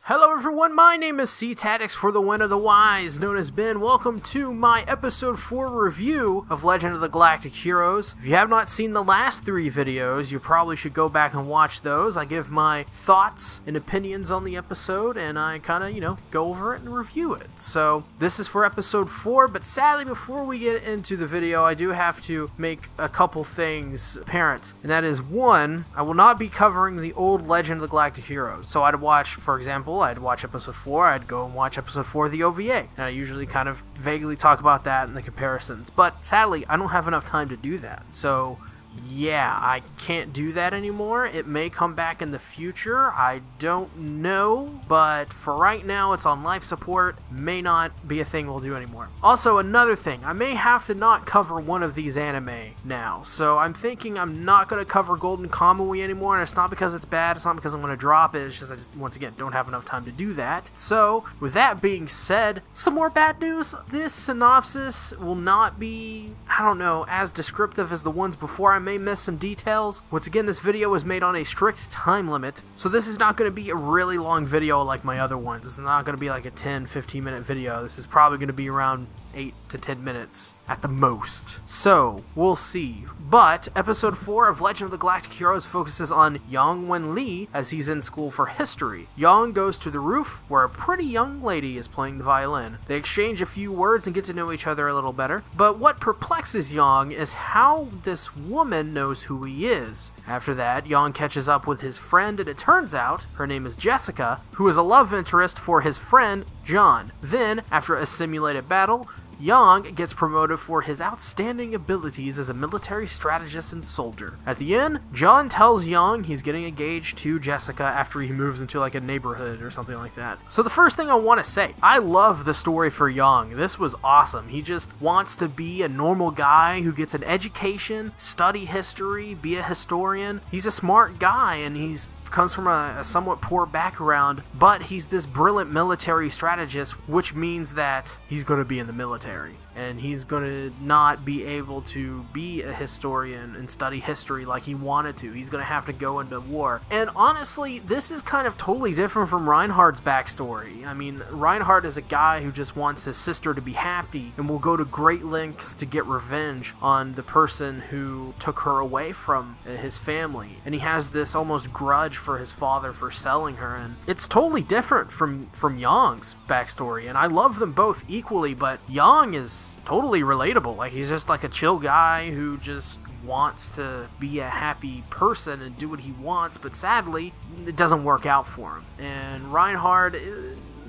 Hello everyone, my name is SeaTactics for the Wen of the Wise, known as Ben. Welcome to my episode 4 review of Legend of the Galactic Heroes. If you have not seen the last 3 videos, you probably should go back and watch those. I give my thoughts and opinions on the episode, and I kind of, go over it and review it. So, this is for episode 4, but sadly before we get into the video, I do have to make a couple things apparent. And that is, 1, I will not be covering the old Legend of the Galactic Heroes. So I'd watch, for example, I'd watch episode 4, I'd go and watch episode 4 of the OVA, and I usually kind of vaguely talk about that and the comparisons, but sadly, I don't have enough time to do that, so yeah, I can't do that anymore. It may come back in the future, I don't know, but for right now, it's on life support, may not be a thing we'll do anymore. Also, another thing, I may have to not cover one of these anime now, so I'm thinking I'm not going to cover Golden Kamuy anymore, and it's not because it's bad, it's not because I'm going to drop it, it's just I just, once again, don't have enough time to do that. So, with that being said, some more bad news. This synopsis will not be, as descriptive as the ones before. I may miss some details. Once again, this video was made on a strict time limit, so this is not going to be a really long video like my other ones. It's not going to be like a 10-15 minute video. This is probably going to be around 8 to 10 minutes at the most. So, we'll see. But, episode 4 of Legend of the Galactic Heroes focuses on young Wen-li as he's in school for history. Yang goes to the roof where a pretty young lady is playing the violin. They exchange a few words and get to know each other a little better. But what perplexes Yang is how this woman knows who he is. After that, Yang catches up with his friend, and it turns out her name is Jessica, who is a love interest for his friend, John. Then, after a simulated battle, Yang gets promoted for his outstanding abilities as a military strategist and soldier. At the end, John tells Yang he's getting engaged to Jessica after he moves into like a neighborhood or something like that. So the first thing I want to say, I love the story for Yang. This was awesome. He just wants to be a normal guy who gets an education, study history, be a historian. He's a smart guy, and he's comes from a somewhat poor background, but he's this brilliant military strategist, which means that he's going to be in the military, and he's going to not be able to be a historian and study history like he wanted to. He's going to have to go into war. And honestly, this is kind of totally different from Reinhardt's backstory. I mean, Reinhardt is a guy who just wants his sister to be happy and will go to great lengths to get revenge on the person who took her away from his family. And he has this almost grudge for his father for selling her, and it's totally different from Yang's backstory, and I love them both equally, but Yang is totally relatable. Like, he's just like a chill guy who just wants to be a happy person and do what he wants, but sadly, it doesn't work out for him. And Reinhardt,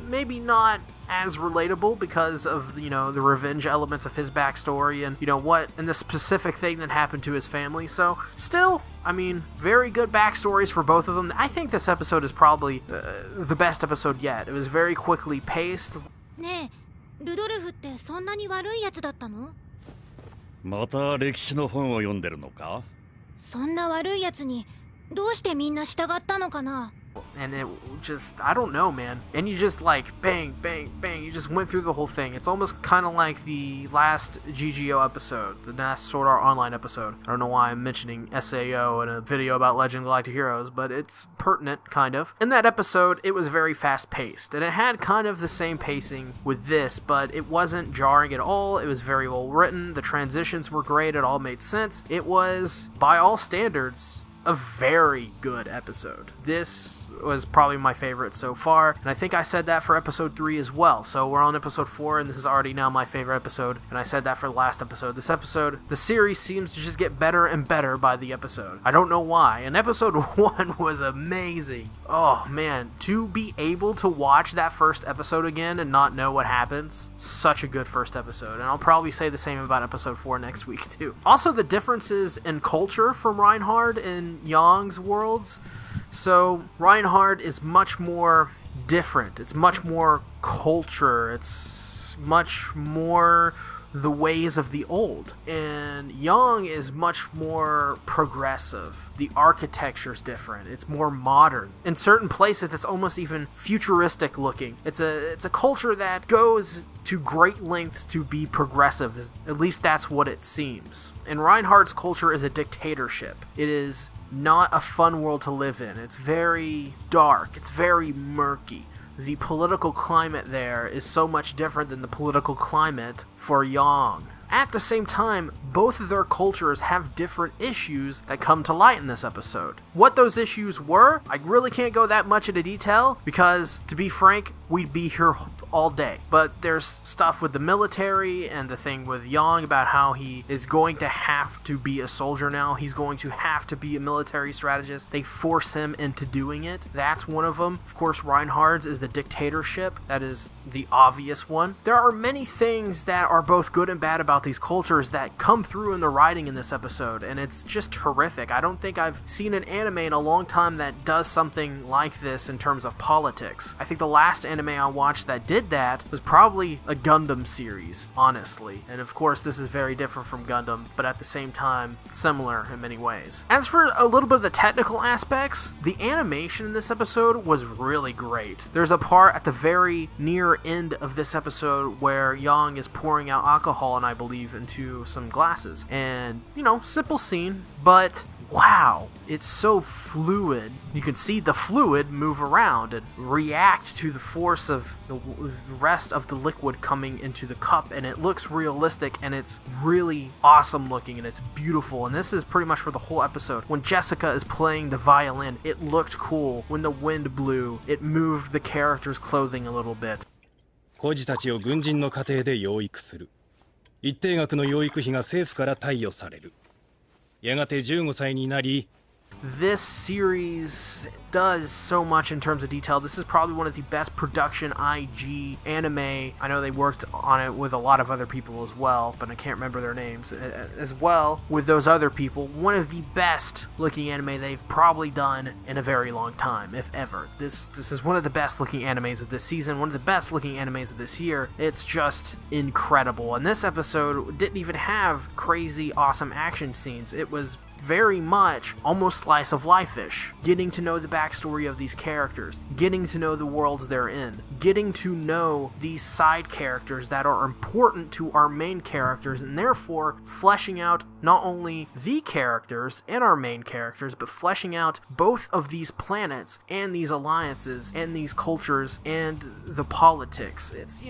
maybe not as relatable because of, the revenge elements of his backstory and, and the specific thing that happened to his family. So, still, very good backstories for both of them. I think this episode is probably the best episode yet. It was very quickly paced. ねえ、ルドルフってそんなに悪いやつだったの？また歴史の本を読んでるのか？そんな悪いやつにどうしてみんな従ったのかな？ And it just, I don't know, man. And you just bang, bang, bang. You just went through the whole thing. It's almost kind of like the last GGO episode, the last Sword Art Online episode. I don't know why I'm mentioning SAO in a video about Legend of Galactic Heroes, but it's pertinent, kind of. In that episode, it was very fast-paced, and it had kind of the same pacing with this, but it wasn't jarring at all. It was very well written. The transitions were great. It all made sense. It was, by all standards, a very good episode. This was probably my favorite so far, and I think I said that for episode 3 as well. So we're on episode 4, and this is already now my favorite episode, and I said that for the last episode. This episode, the series seems to just get better and better by the episode. I don't know why. And episode 1 was amazing. Oh man, to be able to watch that first episode again and not know what happens, such a good first episode. And I'll probably say the same about episode 4 next week too. Also, the differences in culture from Reinhardt and Yang's worlds. So Reinhardt is much more different. It's much more culture. It's much more the ways of the old. And Yang is much more progressive. The architecture's different. It's more modern. In certain places, it's almost even futuristic looking. It's a culture that goes to great lengths to be progressive. At least that's what it seems. And Reinhardt's culture is a dictatorship. It is not a fun world to live in. It's very dark. It's very murky. the political climate there is so much different than the political climate for Yang. At the same time, both of their cultures have different issues that come to light in this episode. What those issues were, I really can't go that much into detail because, to be frank, we'd be here all day. But there's stuff with the military and the thing with Yang about how he is going to have to be a soldier now. He's going to have to be a military strategist. They force him into doing it. That's one of them. Of course, Reinhardt's is the dictatorship. That is the obvious one. There are many things that are both good and bad about these cultures that come through in the writing in this episode, and it's just terrific. I don't think I've seen an anime in a long time that does something like this in terms of politics. I think the last anime I watched that did that was probably a Gundam series, honestly. And of course, this is very different from Gundam, but at the same time, similar in many ways. As for a little bit of the technical aspects, the animation in this episode was really great. There's a part at the very near end of this episode where Yang is pouring out alcohol, and I believe into some glasses. And, simple scene, but wow, it's so fluid. You can see the fluid move around and react to the force of the rest of the liquid coming into the cup, and it looks realistic, and it's really awesome looking, and it's beautiful. And this is pretty much for the whole episode. When Jessica is playing the violin, it looked cool. When the wind blew, it moved the character's clothing a little bit. 孤児たちを軍人の家庭で養育する。一定額の養育費が政府から貸与される。やがて15歳になり、 This series does so much in terms of detail. This is probably one of the best production IG anime. I know they worked on it with a lot of other people as well, but I can't remember their names. As well, with those other people, one of the best looking anime they've probably done in a very long time, if ever. This is one of the best looking animes of this season, one of the best looking animes of this year. It's just incredible. And this episode didn't even have crazy, awesome action scenes. It was very much almost slice of life-ish. Getting to know the backstory of these characters, getting to know the worlds they're in, getting to know these side characters that are important to our main characters, and therefore fleshing out not only the characters and our main characters, but fleshing out both of these planets and these alliances and these cultures and the politics. It's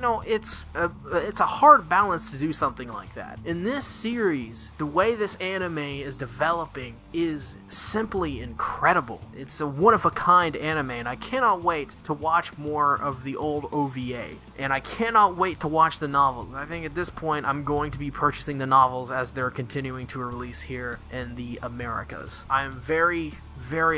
a hard balance to do something like that. In this series, the way this anime is developing is simply incredible. It's a one-of-a-kind anime, and I cannot wait to watch more of the old OVA, and I cannot wait to watch the novels. I think at this point I'm going to be purchasing the novels as they're continuing to release here in the Americas. I'm very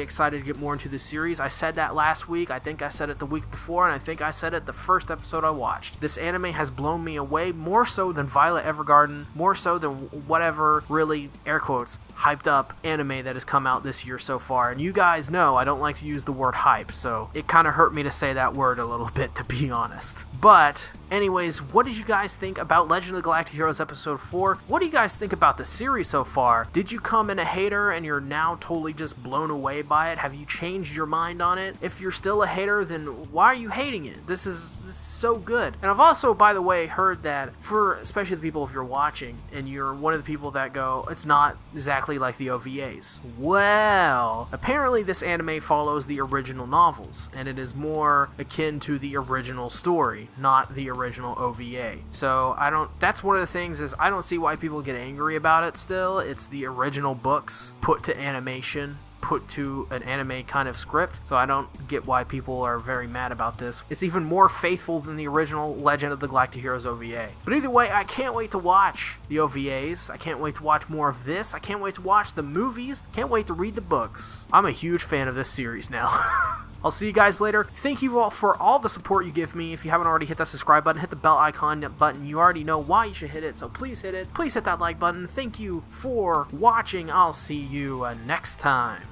excited to get more into this series. I said that last week, I think I said it the week before, and I think I said it the first episode I watched. This anime has blown me away, more so than Violet Evergarden, more so than whatever really, air quotes, hyped up anime that has come out this year so far. And you guys know I don't like to use the word hype, so it kind of hurt me to say that word a little bit, to be honest. But anyways, what did you guys think about Legend of the Galactic Heroes Episode 4? What do you guys think about the series so far? Did you come in a hater and you're now totally just blown away by it? Have you changed your mind on it? If you're still a hater, then why are you hating it? This is so good. And I've also, by the way, heard that for especially the people, if you're watching and you're one of the people that go, it's not exactly like the OVAs. Well, apparently this anime follows the original novels, and it is more akin to the original story, not the original OVA. So that's one of the things is I don't see why people get angry about it still. It's the original books put to animation, put to an anime kind of script, so I don't get why people are very mad about this. It's even more faithful than the original Legend of the Galactic Heroes OVA. But either way, I can't wait to watch the OVAs. I can't wait to watch more of this. I can't wait to watch the movies. Can't wait to read the books. I'm a huge fan of this series now. I'll see you guys later. Thank you all for all the support you give me. If you haven't already, hit that subscribe button, hit the bell icon button. You already know why you should hit it, so please hit it. Please hit that like button. Thank you for watching. I'll see you next time.